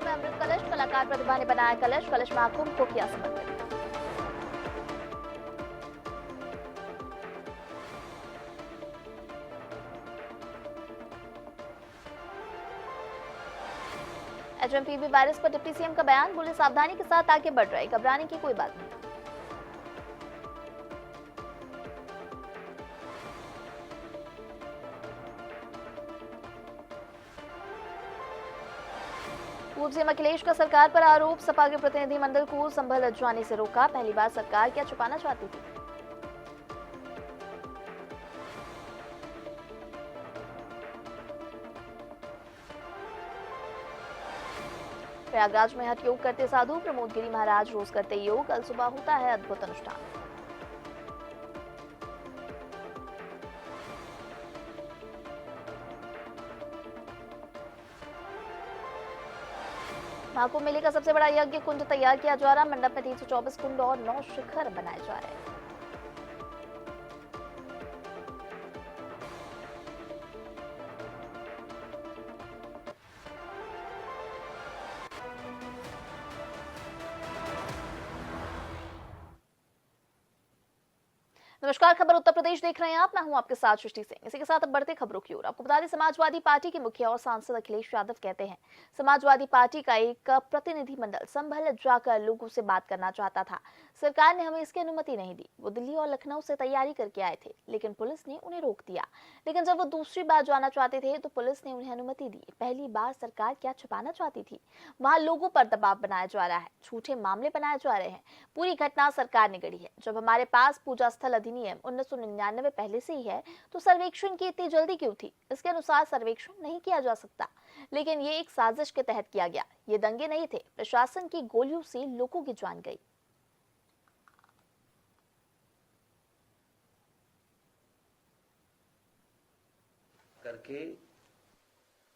में अमृत कलश, कलाकार प्रतिभा ने बनाया कलश, कलश महाकुंभ को किया समर्पित। एचएमपीवी वायरस पर डिप्टी सीएम का बयान, बोले सावधानी के साथ आगे बढ़ रहे, घबराने की कोई बात नहीं। पूर्व सीएम अखिलेश का सरकार पर आरोप, सपा के प्रतिनिधिमंडल को संभल जाने से रोका, पहली बार सरकार क्या छुपाना चाहती थी। प्रयागराज में हठ योग करते साधु, प्रमोद गिरी महाराज रोज करते योग, कल सुबह होता है अद्भुत अनुष्ठान। महाकुंभ मेले का सबसे बड़ा यज्ञ कुंड तैयार किया जा रहा, मंडप में 324 कुंड और 9 शिखर बनाए जा रहे हैं। नमस्कार, खबर उत्तर प्रदेश देख रहे हैं आप। मैं हूं आपके साथ सृष्टि सिंह। इसी के साथ अब बढ़ते खबरों की ओर। आपको बता दें, समाजवादी पार्टी के मुखिया और सांसद अखिलेश यादव कहते हैं, समाजवादी पार्टी का एक प्रतिनिधिमंडल संभल जाकर लोगों से बात करना चाहता था, सरकार ने हमें इसकी अनुमति नहीं दी। वो दिल्ली और लखनऊ से तैयारी करके आए थे, लेकिन पुलिस ने उन्हें रोक दिया। लेकिन जब वो दूसरी बार जाना चाहते थे तो पुलिस ने उन्हें अनुमति दी। पहली बार सरकार क्या छुपाना चाहती थी? वहां लोगों पर दबाव बनाया जा रहा है, झूठे मामले बनाए जा रहे हैं। पूरी घटना सरकार ने गढ़ी है। जब हमारे पास पूजा स्थल अधिनियम 1999 पहले से ही है तो सर्वेक्षण की इतनी जल्दी क्यों थी? इसके अनुसार सर्वेक्षण नहीं किया जा सकता, लेकिन ये एक साजिश के तहत किया गया। ये दंगे नहीं थे, प्रशासन की गोलियों से लोगों की जान गई। करके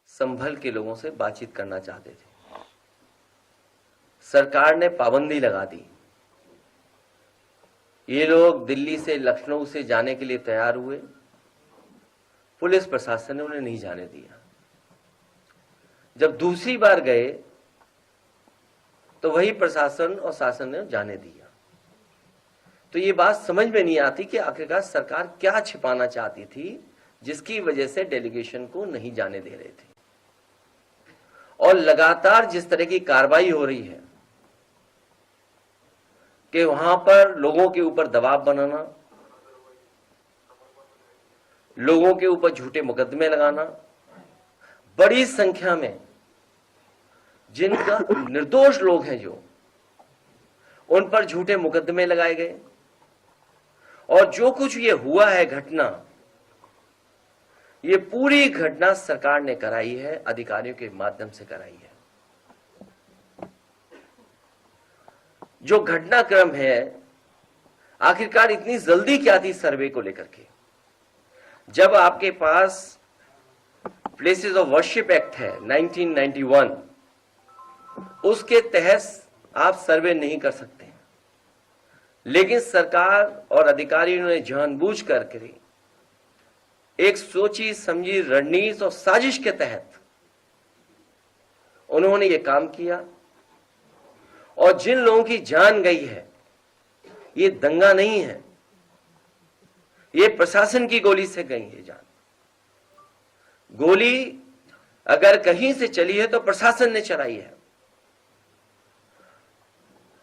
संभल के लोगों से बातचीत करना चाहते थे। सरकार ने पाबंदी लगा दी। ये लोग दिल्ली से लखनऊ से जाने के लिए तैयार हुए, पुलिस प्रशासन ने उन्हें नहीं जाने दिया। जब दूसरी बार गए तो वही प्रशासन और शासन ने जाने दिया। तो ये बात समझ में नहीं आती कि आखिरकार सरकार क्या छिपाना चाहती थी, जिसकी वजह से डेलीगेशन को नहीं जाने दे रहे थे। और लगातार जिस तरह की कार्रवाई हो रही है कि वहां पर लोगों के ऊपर दबाव बनाना, लोगों के ऊपर झूठे मुकदमे लगाना, बड़ी संख्या में जिनका निर्दोष लोग हैं जो, उन पर झूठे मुकदमे लगाए गए। और जो कुछ ये हुआ है घटना, ये पूरी घटना सरकार ने कराई है, अधिकारियों के माध्यम से कराई है। जो घटनाक्रम है, आखिरकार इतनी जल्दी क्या थी सर्वे को लेकर के? जब आपके पास प्लेसेस ऑफ वर्शिप एक्ट है 1991, उसके तहत आप सर्वे नहीं कर सकते। लेकिन सरकार और अधिकारियों ने जानबूझ करके एक सोची समझी रणनीति और साजिश के तहत उन्होंने ये काम किया। और जिन लोगों की जान गई है, ये दंगा नहीं है, ये प्रशासन की गोली से गई है जान। गोली अगर कहीं से चली है तो प्रशासन ने चलाई है।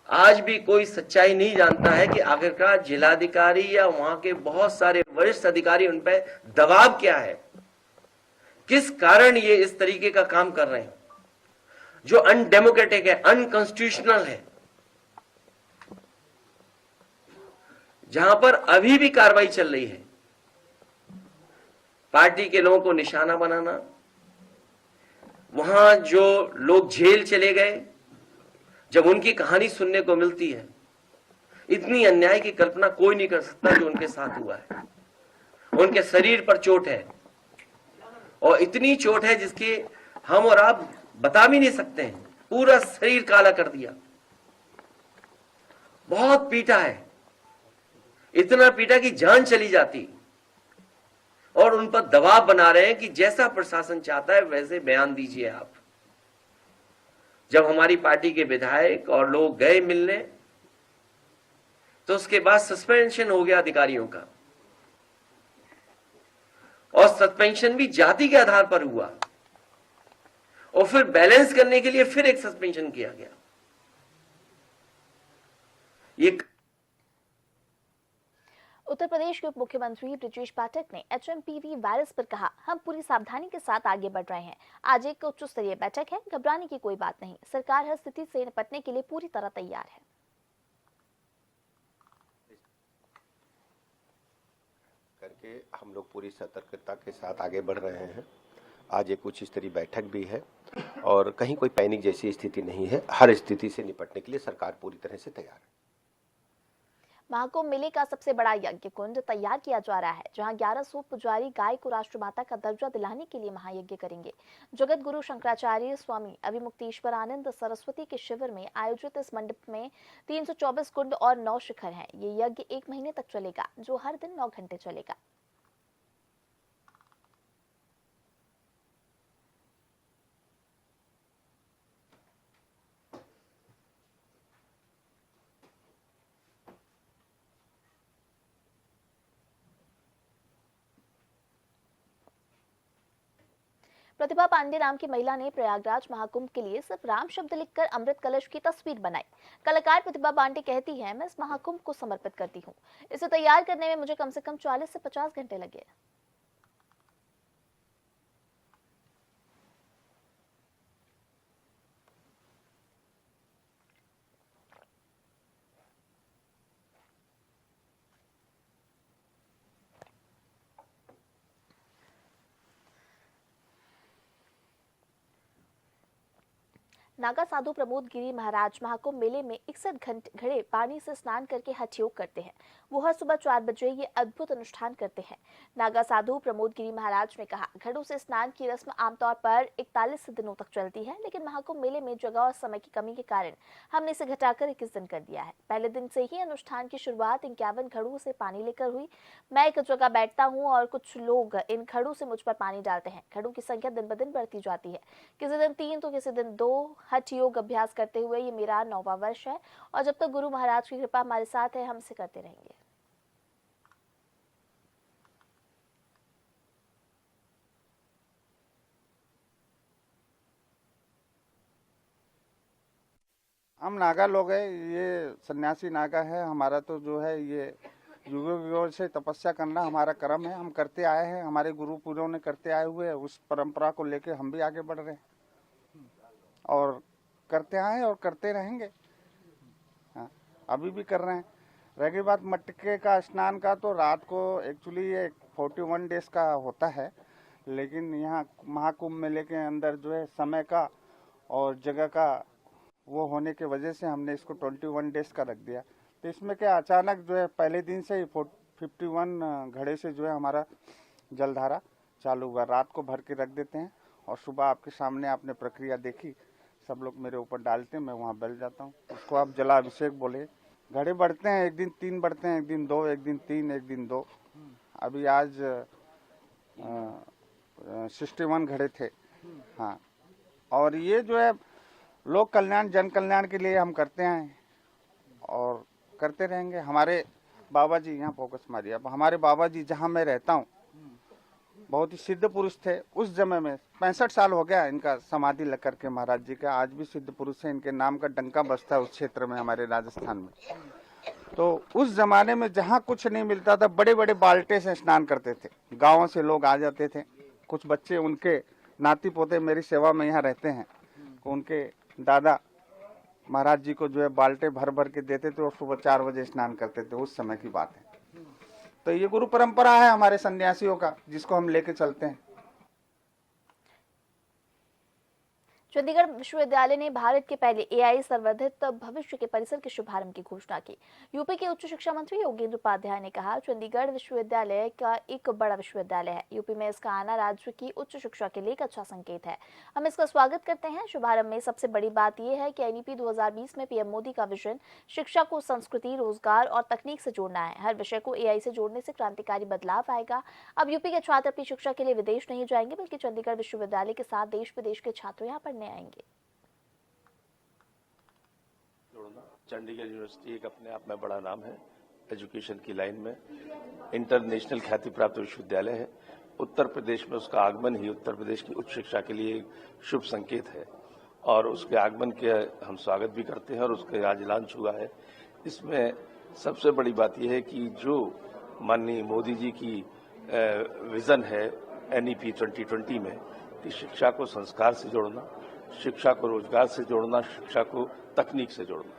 आज भी कोई सच्चाई नहीं जानता है कि आखिरकार जिलाधिकारी या वहां के बहुत सारे वरिष्ठ अधिकारी उन पर दबाव क्या है, किस कारण ये इस तरीके का काम कर रहे हैं जो अनडेमोक्रेटिक है, अनकॉन्स्टिट्यूशनल है। जहां पर अभी भी कार्रवाई चल रही है, पार्टी के लोगों को निशाना बनाना, वहां जो लोग जेल चले गए, जब उनकी कहानी सुनने को मिलती है, इतनी अन्याय की कल्पना कोई नहीं कर सकता जो उनके साथ हुआ है। उनके शरीर पर चोट है, और इतनी चोट है जिसकी हम और आप बता भी नहीं सकते हैं। पूरा शरीर काला कर दिया, बहुत पीटा है, इतना पीटा कि जान चली जाती। और उन पर दबाव बना रहे हैं कि जैसा प्रशासन चाहता है वैसे बयान दीजिए आप। जब हमारी पार्टी के विधायक और लोग गए मिलने तो उसके बाद सस्पेंशन हो गया अधिकारियों का, और सस्पेंशन भी जाति के आधार पर हुआ, और फिर बैलेंस करने के लिए फिर एक सस्पेंशन किया गया। ये उत्तर प्रदेश के उप मुख्यमंत्री ब्रजेश पाठक ने एचएमपीवी वायरस पर कहा, हम पूरी सावधानी के साथ आगे बढ़ रहे हैं। आज एक उच्च स्तरीय बैठक है, घबराने की कोई बात नहीं। सरकार हर स्थिति से निपटने के लिए पूरी तरह तैयार है। करके हम लोग पूरी सतर्कता के साथ आगे बढ़ रहे हैं। आज एक उच्च स्तरीय बैठक भी है और कहीं कोई पैनिक जैसी स्थिति नहीं है। हर स्थिति से निपटने के लिए सरकार पूरी तरह से तैयार है। महाकुंभ मेले का सबसे बड़ा यज्ञ कुंड तैयार किया जा रहा है, जहां 1100 पुजारी गाय को राष्ट्रमाता का दर्जा दिलाने के लिए महायज्ञ करेंगे। जगत गुरु शंकराचार्य स्वामी अभिमुक्तेश्वर आनंद सरस्वती के शिविर में आयोजित इस मंडप में 324 कुंड और 9 शिखर हैं। ये यज्ञ 1 महीने तक चलेगा, जो हर दिन 9 घंटे चलेगा। प्रतिभा पांडे नाम की महिला ने प्रयागराज महाकुंभ के लिए सिर्फ राम शब्द लिखकर अमृत कलश की तस्वीर बनाई। कलाकार प्रतिभा पांडे कहती है, मैं इस महाकुंभ को समर्पित करती हूँ। इसे तैयार करने में मुझे कम से कम 40 से 50 घंटे लगे। नागा साधु प्रमोद गिरी महाराज महाकुंभ मेले में 61 घड़े पानी से स्नान करके हठ योग करते हैं। वो हर सुबह 4 बजे ये अद्भुत अनुष्ठान करते हैं। नागा साधु प्रमोद गिरी महाराज ने कहा, घड़ों से स्नान की रस्म आमतौर पर 41 दिनों तक चलती है, लेकिन महाकुंभ मेले में जगह और समय की कमी के कारण हमने इसे घटाकर 21 दिन कर दिया है। पहले दिन से ही अनुष्ठान की शुरुआत 51 घड़ों से पानी लेकर हुई। मैं एक जगह बैठता हूँ और कुछ लोग इन घड़ों से मुझ पर पानी डालते हैं। घड़ों की संख्या दिन ब दिन बढ़ती जाती है, किसी दिन 3 तो किसी दिन 2। हठ योग अभ्यास करते हुए ये मेरा 9वां वर्ष है, और जब तक गुरु महाराज की कृपा हमारे साथ है, हम इसे करते रहेंगे। हम नागा लोग हैं, ये सन्यासी नागा है। हमारा तो जो है ये युगों युगों से तपस्या करना हमारा कर्म है। हम करते आए हैं, हमारे गुरु पूर्वों ने करते आए हुए, उस परंपरा को लेके हम भी आगे बढ़ रहे हैं और करते आए हैं और करते रहेंगे। हाँ, अभी भी कर रहे हैं। रह गई बात मटके का स्नान का, तो रात को एक्चुअली ये 41 डेज का होता है, लेकिन यहाँ महाकुंभ मेले के अंदर जो है समय का और जगह का वो होने के वजह से हमने इसको 21 डेज का रख दिया। तो इसमें क्या अचानक जो है पहले दिन से ही 51 घड़े से जो है हमारा जलधारा चालू हुआ। रात को भर के रख देते हैं और सुबह आपके सामने आपने प्रक्रिया देखी, सब लोग मेरे ऊपर डालते हैं, मैं वहाँ बैठ जाता हूँ। उसको आप जलाभिषेक बोले। घड़े बढ़ते हैं, एक दिन 3 बढ़ते हैं, एक दिन 2, एक दिन 3, एक दिन 2। अभी आज 61 घड़े थे। हाँ, और ये जो है लोक कल्याण जन कल्याण के लिए हम करते हैं और करते रहेंगे। हमारे बाबा जी, यहाँ फोकस मारिए, अब हमारे बाबा जी जहाँ मैं रहता हूँ बहुत ही सिद्ध पुरुष थे उस समय में। 65 साल हो गया इनका समाधि लग करके महाराज जी का। आज भी सिद्ध पुरुष है, इनके नाम का डंका बजता है उस क्षेत्र में, हमारे राजस्थान में। तो उस जमाने में जहाँ कुछ नहीं मिलता था, बड़े बड़े बाल्टे से स्नान करते थे। गाँव से लोग आ जाते थे, कुछ बच्चे उनके नाती पोते मेरी सेवा में यहाँ रहते हैं, उनके दादा महाराज जी को जो है बाल्टे भर भर के देते थे और सुबह 4 बजे स्नान करते थे। उस समय की बात है। तो ये गुरु परंपरा है हमारे सन्यासियों का, जिसको हम लेके चलते हैं। चंडीगढ़ विश्वविद्यालय ने भारत के पहले एआई संवर्धित भविष्य के परिसर के शुभारंभ की घोषणा की। यूपी के उच्च शिक्षा मंत्री योगेंद्र उपाध्याय ने कहा, चंडीगढ़ विश्वविद्यालय का एक बड़ा विश्वविद्यालय है। यूपी में इसका आना राज्य की उच्च शिक्षा के लिए एक अच्छा संकेत है। हम इसका स्वागत करते हैं। शुभारंभ में सबसे बड़ी बात यह है कि एनईपी 2020 में पीएम मोदी का विजन शिक्षा को संस्कृति, रोजगार और तकनीक से जोड़ना है। हर विषय को एआई से जोड़ने से क्रांतिकारी बदलाव आएगा। अब यूपी के छात्र अपनी शिक्षा के लिए विदेश नहीं जाएंगे, बल्कि चंडीगढ़ विश्वविद्यालय के साथ देश विदेश के छात्र यहाँ पढ़ने आएंगे। चंडीगढ़ यूनिवर्सिटी एक अपने आप में बड़ा नाम है, एजुकेशन की लाइन में इंटरनेशनल ख्याति प्राप्त विश्वविद्यालय है। उत्तर प्रदेश में उसका आगमन ही उत्तर प्रदेश की उच्च शिक्षा के लिए शुभ संकेत है और उसके आगमन के हम स्वागत भी करते हैं और उसके आज लॉन्च हुआ है। इसमें सबसे बड़ी बात यह है कि जो माननीय मोदी जी की विजन है NEP 2020 में कि शिक्षा को संस्कार से जोड़ना, शिक्षा को रोजगार से जोड़ना, शिक्षा को तकनीक से जोड़ना,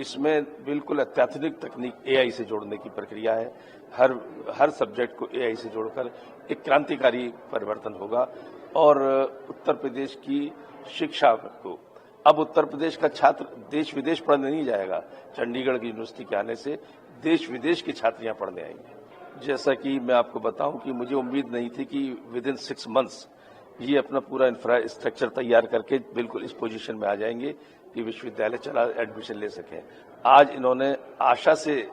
इसमें बिल्कुल अत्याधुनिक तकनीक AI से जोड़ने की प्रक्रिया है। हर सब्जेक्ट को AI से जोड़कर एक क्रांतिकारी परिवर्तन होगा और उत्तर प्रदेश की शिक्षा को अब उत्तर प्रदेश का छात्र देश विदेश पढ़ने नहीं जाएगा। चंडीगढ़ की यूनिवर्सिटी के आने से देश विदेश की छात्रियां पढ़ने आएंगी। जैसा कि मैं आपको बताऊं कि मुझे उम्मीद नहीं थी कि विदिन 6 मंथ्स ये अपना पूरा इंफ्रास्ट्रक्चर तैयार करके बिल्कुल इस पोजीशन में आ जाएंगे कि विश्वविद्यालय चला एडमिशन ले सकें। आज इन्होंने आशा से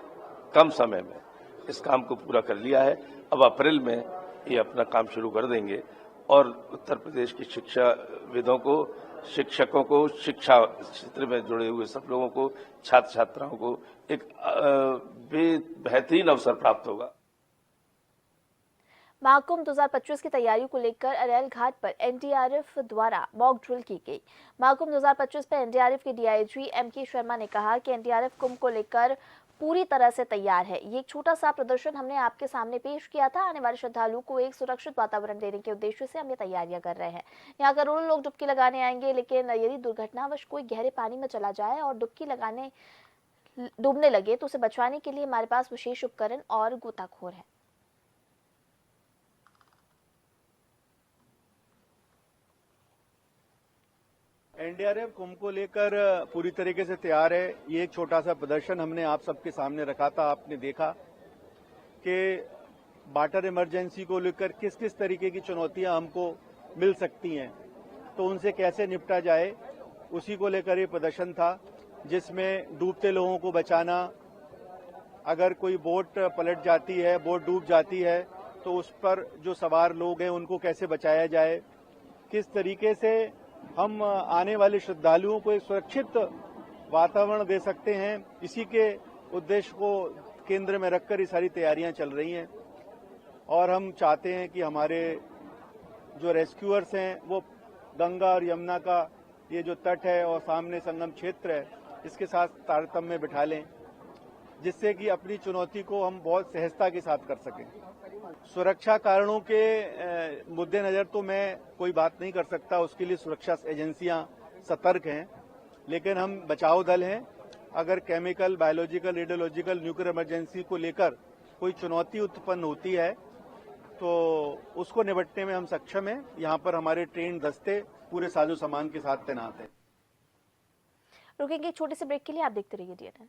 कम समय में इस काम को पूरा कर लिया है। अब अप्रैल में ये अपना काम शुरू कर देंगे और उत्तर प्रदेश की शिक्षाविदों को, शिक्षकों को, शिक्षा क्षेत्र में जुड़े हुए सब लोगों को, छात्र छात्राओं को एक बेहतरीन अवसर प्राप्त होगा। महाकुंभ 2025 की तैयारियों को लेकर अरेल घाट पर NDRF द्वारा मॉक ड्रिल की गई। महाकुंभ 2025 पर NDRF के DIG MK शर्मा ने कहा कि NDRF कुंभ को लेकर पूरी तरह से तैयार है। ये एक छोटा सा प्रदर्शन हमने आपके सामने पेश किया था। आने वाले श्रद्धालुओं को एक सुरक्षित वातावरण देने के उद्देश्य से हम ये तैयारियां कर रहे हैं। यहाँ करोड़ों लोग डुबकी लगाने आएंगे, लेकिन यदि दुर्घटनावश कोई गहरे पानी में चला जाए और डूबने लगे तो उसे बचाने के लिए हमारे पास विशेष उपकरण और गोताखोर है। NDRF कुंभ को लेकर पूरी तरीके से तैयार है। ये एक छोटा सा प्रदर्शन हमने आप सबके सामने रखा था। आपने देखा कि वाटर इमरजेंसी को लेकर किस किस तरीके की चुनौतियां हमको मिल सकती हैं, तो उनसे कैसे निपटा जाए, उसी को लेकर ये प्रदर्शन था, जिसमें डूबते लोगों को बचाना, अगर कोई बोट पलट जाती है, बोट डूब जाती है, तो उस पर जो सवार लोग हैं उनको कैसे बचाया जाए, किस तरीके से हम आने वाले श्रद्धालुओं को एक सुरक्षित वातावरण दे सकते हैं। इसी के उद्देश्य को केंद्र में रखकर ये सारी तैयारियां चल रही हैं और हम चाहते हैं कि हमारे जो रेस्क्यूअर्स हैं वो गंगा और यमुना का ये जो तट है और सामने संगम क्षेत्र है, इसके साथ तारतम्य बिठा लें, जिससे कि अपनी चुनौती को हम बहुत सहजता के साथ कर सकें। सुरक्षा कारणों के मुद्देनजर तो मैं कोई बात नहीं कर सकता, उसके लिए सुरक्षा एजेंसियां सतर्क हैं, लेकिन हम बचाव दल हैं। अगर chemical, biological, radiological, nuclear emergency को लेकर कोई चुनौती उत्पन्न होती है तो उसको निपटने में हम सक्षम हैं। यहाँ पर हमारे ट्रेन दस्ते पूरे साजो सामान के साथ तैनात हैं। रुकेंगे एक छोटे से ब्रेक के लिए, आप देखते रहिए DNN।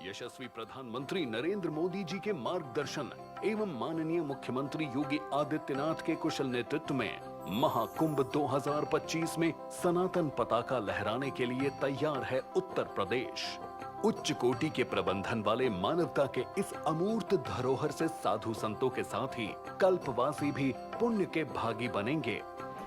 यशस्वी प्रधानमंत्री नरेंद्र मोदी जी के मार्गदर्शन एवं माननीय मुख्यमंत्री योगी आदित्यनाथ के कुशल नेतृत्व में महाकुंभ 2025 में सनातन पताका लहराने के लिए तैयार है उत्तर प्रदेश। उच्च कोटि के प्रबंधन वाले मानवता के इस अमूर्त धरोहर से साधु संतों के साथ ही कल्पवासी भी पुण्य के भागी बनेंगे।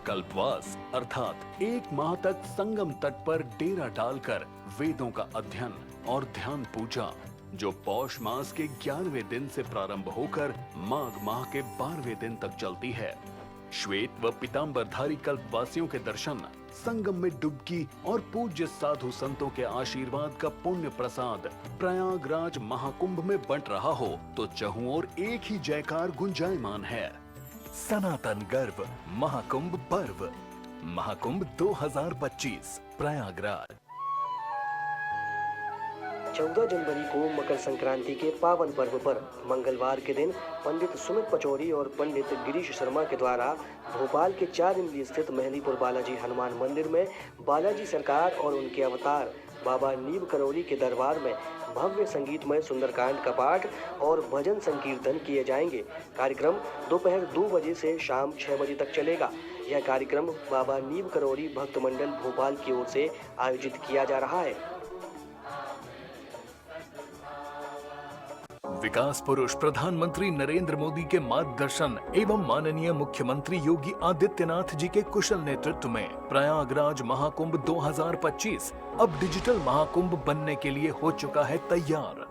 कल्पवास अर्थात 1 माह तक संगम तट पर डेरा डालकर वेदों का अध्ययन और ध्यान पूजा, जो पौष मास के 11वें दिन से प्रारंभ होकर माघ माह के 12वें दिन तक चलती है। श्वेत व पीतांबरधारी कल्पवासियों के दर्शन, संगम में डुबकी और पूज्य साधु संतों के आशीर्वाद का पुण्य प्रसाद प्रयागराज महाकुंभ में बंट रहा हो तो चहुं ओर एक ही जयकार गुंजायमान है। सनातन गर्व महाकुंभ पर्व, महाकुंभ 2025 प्रयागराज। 14 जनवरी को मकर संक्रांति के पावन पर्व पर मंगलवार के दिन पंडित सुमित पचौरी और पंडित गिरीश शर्मा के द्वारा भोपाल के 4 इमली स्थित मेहंदीपुर बालाजी हनुमान मंदिर में बालाजी सरकार और उनके अवतार बाबा नीब करौली के दरबार में भव्य संगीतमय सुंदरकांड का पाठ और भजन संकीर्तन किए जाएंगे। कार्यक्रम दोपहर 2 बजे से शाम 6 बजे तक चलेगा। यह कार्यक्रम बाबा नीब करौली भक्त मंडल भोपाल की ओर से आयोजित किया जा रहा है। विकास पुरुष प्रधानमंत्री नरेंद्र मोदी के मार्गदर्शन एवं माननीय मुख्यमंत्री योगी आदित्यनाथ जी के कुशल नेतृत्व में प्रयागराज महाकुंभ 2025 अब डिजिटल महाकुंभ बनने के लिए हो चुका है तैयार।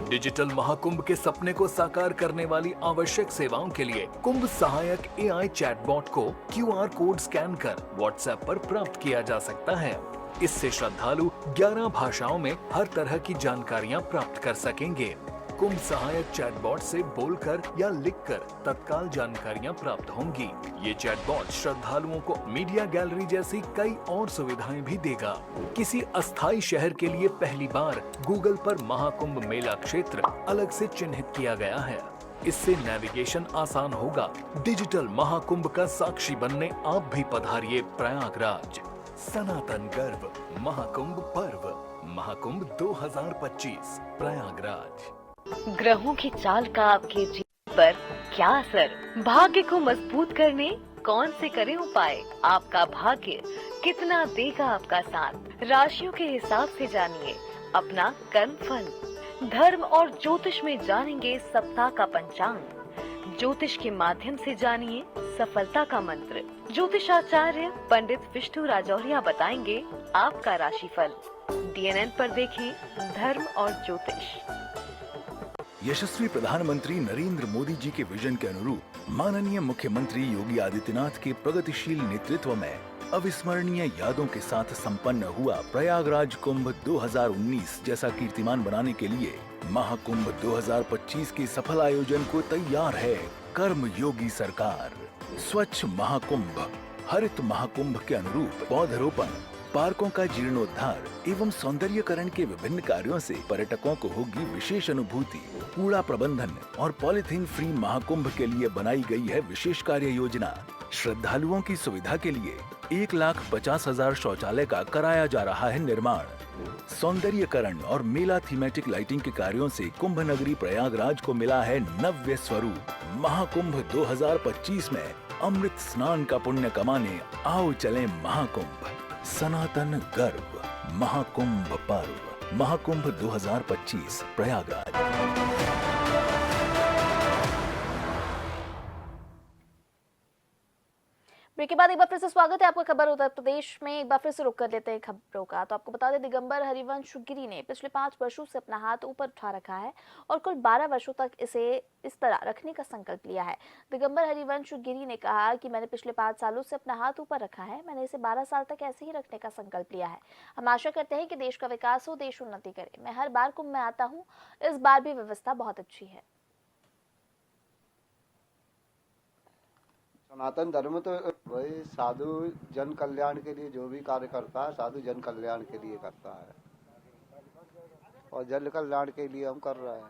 डिजिटल महाकुंभ के सपने को साकार करने वाली आवश्यक सेवाओं के लिए कुंभ सहायक AI चैटबॉट को QR कोड स्कैन कर WhatsApp पर प्राप्त किया जा सकता है। इससे श्रद्धालु 11 भाषाओं में हर तरह की जानकारियां प्राप्त कर सकेंगे। कुंभ सहायक चैटबॉट से बोलकर या लिखकर तत्काल जानकारियां प्राप्त होंगी। ये चैटबॉट श्रद्धालुओं को मीडिया गैलरी जैसी कई और सुविधाएं भी देगा। किसी अस्थायी शहर के लिए पहली बार गूगल पर महाकुंभ मेला क्षेत्र अलग से चिन्हित किया गया है। इससे नेविगेशन आसान होगा। डिजिटल महाकुंभ का साक्षी बनने आप भी पधारिए प्रयागराज। सनातन गर्व महाकुंभ पर्व महाकुंभ 2025 प्रयागराज। ग्रहों की चाल का आपके जीवन पर क्या असर? भाग्य को मजबूत करने कौन से करें उपाय? आपका भाग्य कितना देगा आपका साथ? राशियों के हिसाब से जानिए अपना कर्म फल। धर्म और ज्योतिष में जानेंगे सप्ताह का पंचांग। ज्योतिष के माध्यम से जानिए सफलता का मंत्र। ज्योतिषाचार्य पंडित विष्णु राजौरिया बताएंगे आपका राशिफल। DNN पर देखें धर्म और ज्योतिष। यशस्वी प्रधानमंत्री नरेंद्र मोदी जी के विजन के अनुरूप माननीय मुख्यमंत्री योगी आदित्यनाथ के प्रगतिशील नेतृत्व में अविस्मरणीय यादों के साथ संपन्न हुआ प्रयागराज कुंभ 2019 जैसा कीर्तिमान बनाने के लिए महाकुंभ 2025 के सफल आयोजन को तैयार है कर्म योगी सरकार। स्वच्छ महाकुंभ, हरित महाकुंभ के अनुरूप पौधरोपण, पार्कों का जीर्णोद्धार एवं सौंदर्यकरण के विभिन्न कार्यों से पर्यटकों को होगी विशेष अनुभूति। कूड़ा प्रबंधन और पॉलिथीन फ्री महाकुंभ के लिए बनाई गई है विशेष कार्य योजना। श्रद्धालुओं की सुविधा के लिए 1,50,000 शौचालय का कराया जा रहा है निर्माण। सौंदर्यकरण और मेला थीमेटिक लाइटिंग के कार्यों से कुंभ नगरी प्रयागराज को मिला है नव्य स्वरूप। महाकुंभ 2025 में अमृत स्नान का पुण्य कमाने आओ चलें महाकुंभ। सनातन गर्व महाकुंभ पर्व महाकुंभ 2025 प्रयागराज। ब्रेक के बाद एक बार फिर से स्वागत है आपका खबर उत्तर प्रदेश में। एक बार फिर से रुक कर लेते हैं खबरों का। तो आपको बता दें दिगंबर हरिवंश गिरी ने पिछले 5 वर्षों से अपना हाथ ऊपर उठा रखा है और कुल 12 वर्षों तक इसे इस तरह रखने का संकल्प लिया है। दिगंबर हरिवंश गिरी ने कहा कि मैंने पिछले 5 सालों से अपना हाथ ऊपर रखा है, मैंने इसे 12 साल तक ऐसे ही रखने का संकल्प लिया है। हम आशा करते हैं कि देश का विकास हो, देश उन्नति करे। मैं हर बार कुंभ में आता हूँ, इस बार भी व्यवस्था बहुत अच्छी है। सनातन धर्म तो वही साधु जन कल्याण के लिए जो भी कार्य करता है साधु जन कल्याण के लिए करता है और जन कल्याण के लिए हम कर रहे हैं।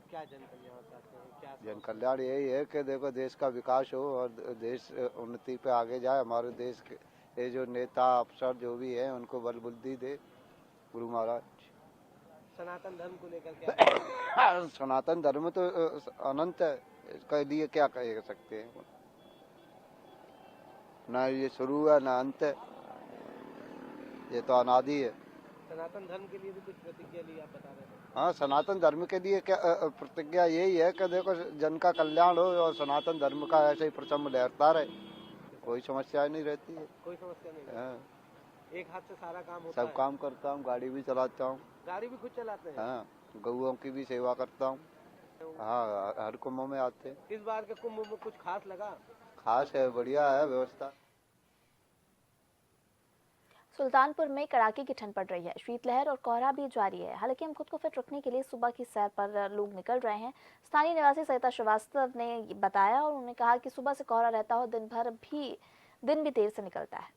क्या जन कल्याण चाहते हैं? क्या जन कल्याण यही है कि देखो देश का विकास हो और देश उन्नति पे आगे जाए। हमारे देश के ये जो नेता अफसर जो भी है उनको बल बुद्धि दे गुरु महाराज। सनातन धर्म को लेकर क्या? सनातन धर्म तो अनंत है, इसके लिए क्या कह सकते हैं। ना ये शुरू है ना अंत है, ये तो अनादि है। सनातन धर्म के लिए भी कुछ प्रतिज्ञा ली आप बता रहे हैं? हाँ, सनातन धर्म के लिए क्या प्रतिज्ञा यही है कि देखो जन का कल्याण हो और सनातन धर्म का ऐसे ही प्रचंड लहरता रहे, कोई समस्या नहीं रहती है। कोई समस्या नहीं। हाँ, एक हाथ से सारा काम होता सब है। काम करता हूँ, गाड़ी भी चलाता हूँ। गाड़ी भी खुद चलाते हैं? हाँ, गौओं की भी सेवा करता हूँ। हाँ, हर कुंभ में आते हैं। इस बार के कुंभ में कुछ खास लगा? खास है, बढ़िया है व्यवस्था। सुल्तानपुर में कड़ाके की ठंड पड़ रही है, शीतलहर और कोहरा भी जारी है। हालांकि हम खुद को फिट रखने के लिए सुबह की सैर पर लोग निकल रहे हैं। स्थानीय निवासी सरिता श्रीवास्तव ने बताया और उन्होंने कहा कि सुबह से कोहरा रहता हो, दिन भी देर से निकलता है।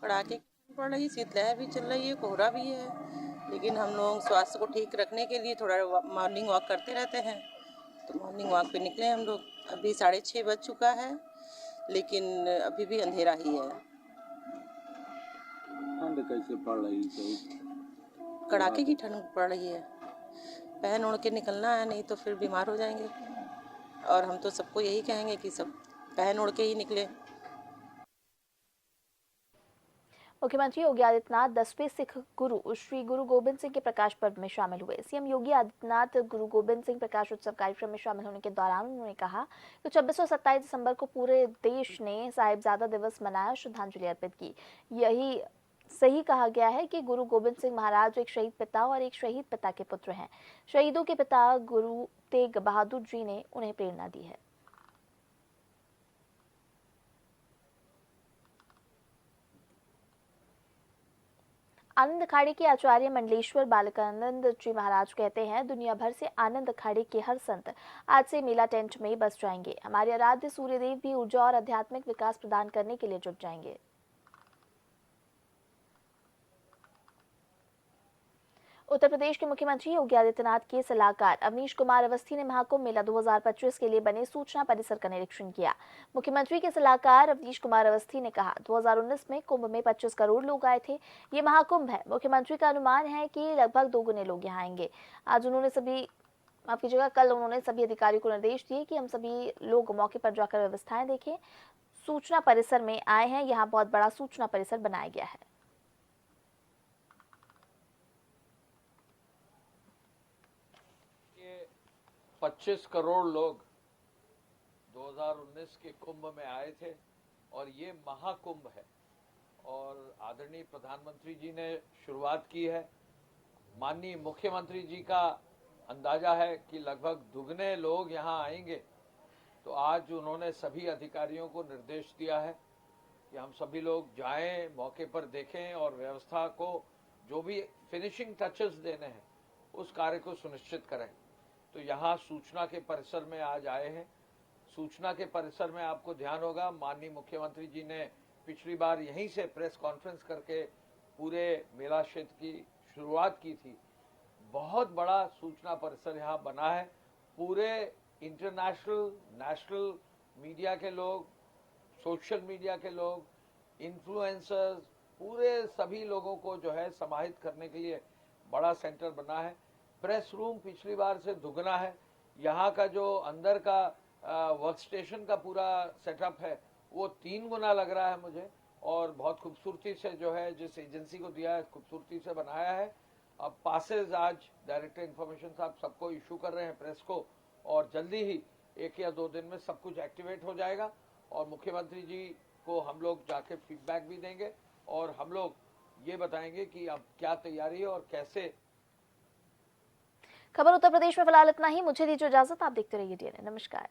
कड़ाके की पड़ रही, शीतलहर भी चल रही है, कोहरा भी है, लेकिन हम लोग स्वास्थ्य को ठीक रखने के लिए थोड़ा मॉर्निंग वॉक करते रहते हैं। तो मॉर्निंग वॉक पे निकले हम लोग। अभी 6:30 बज चुका है, लेकिन अभी भी अंधेरा ही है। ठंड कैसे पड़ रही है? कड़ाके की ठंड पड़ रही है, पहन ओढ़ के निकलना है, नहीं तो फिर बीमार हो जाएंगे। और हम तो सबको यही कहेंगे कि सब पहन ओढ़ के ही निकले। मुख्यमंत्री योगी आदित्यनाथ 10वें सिख गुरु श्री गुरु गोबिंद सिंह के प्रकाश पर्व में शामिल हुए। सीएम योगी आदित्यनाथ गुरु गोबिंद सिंह प्रकाश उत्सव कार्यक्रम में शामिल होने के दौरान उन्होंने कहा कि 26 और 27 दिसंबर को पूरे देश ने साहिबजादा दिवस मनाया, श्रद्धांजलि अर्पित की। यही सही कहा गया है कि गुरु गोबिंद सिंह महाराज एक शहीद पिता और एक शहीद पिता के पुत्र हैं। शहीदों के पिता गुरु तेग बहादुर जी ने उन्हें प्रेरणा दी है। आनंद अखाड़े के आचार्य मंडलेश्वर बालकानंद जी महाराज कहते हैं, दुनिया भर से आनंद अखाड़े के हर संत आज से मेला टेंट में बस जाएंगे। हमारे आराध्य सूर्यदेव भी ऊर्जा और आध्यात्मिक विकास प्रदान करने के लिए जुट जाएंगे। उत्तर प्रदेश के मुख्यमंत्री योगी आदित्यनाथ के सलाहकार अवनीश कुमार अवस्थी ने महाकुंभ मेला 2025 के लिए बने सूचना परिसर का निरीक्षण किया। मुख्यमंत्री के सलाहकार अवनीश कुमार अवस्थी ने कहा, 2019 में कुंभ में 25 करोड़ लोग आए थे। ये महाकुंभ है। मुख्यमंत्री का अनुमान है कि लगभग 2 गुने लोग यहाँ आएंगे। कल उन्होंने सभी अधिकारियों को निर्देश दिए कि हम सभी लोग मौके पर जाकर व्यवस्थाएं देखें। सूचना परिसर में आए हैं, यहाँ बहुत बड़ा सूचना परिसर बनाया गया है। 25 करोड़ लोग 2019 के कुंभ में आए थे और ये महाकुंभ है और आदरणीय प्रधानमंत्री जी ने शुरुआत की है। माननीय मुख्यमंत्री जी का अंदाजा है कि लगभग दुगने लोग यहाँ आएंगे। तो आज उन्होंने सभी अधिकारियों को निर्देश दिया है कि हम सभी लोग जाएं, मौके पर देखें और व्यवस्था को जो भी फिनिशिंग टचेस देने हैं उस कार्य को सुनिश्चित करें। तो यहाँ सूचना के परिसर में आज आए हैं। सूचना के परिसर में आपको ध्यान होगा, माननीय मुख्यमंत्री जी ने पिछली बार यहीं से प्रेस कॉन्फ्रेंस करके पूरे मेला क्षेत्र की शुरुआत की थी। बहुत बड़ा सूचना परिसर यहाँ बना है। पूरे इंटरनेशनल, नेशनल मीडिया के लोग, सोशल मीडिया के लोग, इन्फ्लुएंसर्स, पूरे सभी लोगों को जो है समाहित करने के लिए बड़ा सेंटर बना है। प्रेस रूम पिछली बार से दुगना है। यहाँ का जो अंदर का वर्क स्टेशन का पूरा सेटअप है वो 3 गुना लग रहा है मुझे, और बहुत खूबसूरती से जो है जिस एजेंसी को दिया है खूबसूरती से बनाया है। अब पासेज आज डायरेक्टर इंफॉर्मेशन साहब सबको इशू कर रहे हैं प्रेस को, और जल्दी ही 1 या 2 दिन में सब कुछ एक्टिवेट हो जाएगा और मुख्यमंत्री जी को हम लोग जाके फीडबैक भी देंगे और हम लोग ये बताएंगे कि अब क्या तैयारी है और कैसे। खबर उत्तर प्रदेश में फिलहाल इतना ही। मुझे दीजिए इजाजत। आप देखते रहिए डीएनए। नमस्कार।